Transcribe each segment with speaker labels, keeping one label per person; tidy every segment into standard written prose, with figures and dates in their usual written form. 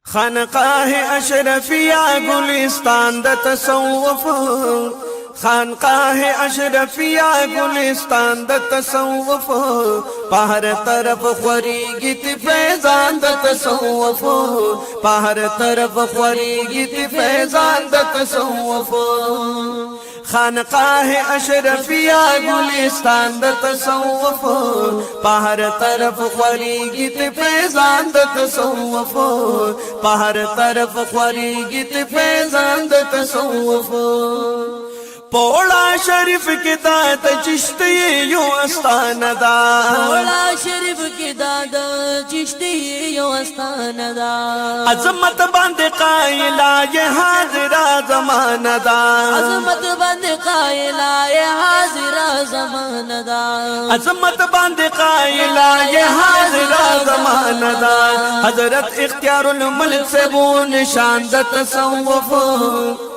Speaker 1: खानकाह अशरफिया गुलिस्तान द तसव्वुफ, खानकाह अशरफिया गुलिस्तान द तसव्वुफ, पहर तरफ ख्वरीगित फैजान द तसव्वुफ, पहर तरफ ख्वरीगित फैजान द तसव्वुफ। खानकाह अशरफिया गुलिस्तान द तसव्वुफ, पहर तरफ ख्वरीगित फैजान द तसव्वुफ, पहर तरफ ख्वरीगित फैजान द तसव्वुफ। पोड़ा शरीफ के दाद चिश्ती यो आस्थानदा,
Speaker 2: पोड़ा शरीफ के दाद चिश्ती यो आस्थानदा,
Speaker 1: अजमत बंद कायला ये हाजिरा जमानदा,
Speaker 2: अजमत बंद कायला ये हाजिरा जमानदा,
Speaker 1: अजमत बंद कायला ये हाजिरा जमानदा। हजरत इख्तियारुल मुल्क से वो निशान द तसव्वुफ,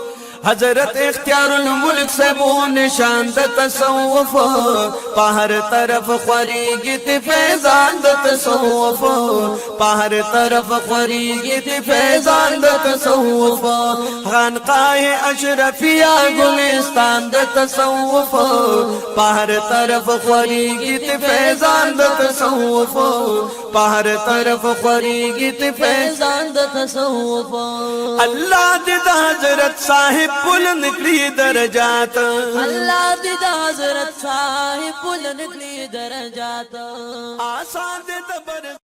Speaker 1: हजरत इख्तियारुल मुल्क से वो निशान द तसव्वुफ, पहर तरफ ख्वरीगित फैजान द तसव्वुफ, पहर तरफ ख्वरीगित फैजान द तसव्वुफ। खानकाह अशरफिया गुलिस्तान द तसव्वुफ, पहर तरफ ख्वरीगित फैजान द तसव्वुफ, पहर तरफ ख्वरीगित फैजान द तसव्वुफ। अल्लाह दिदा हजरत साहिब बुलंद निकली दरजात,
Speaker 2: अल्लाह दिदा हजरत साहिब बुलंद निकली दरजात,
Speaker 1: आसान दे दबर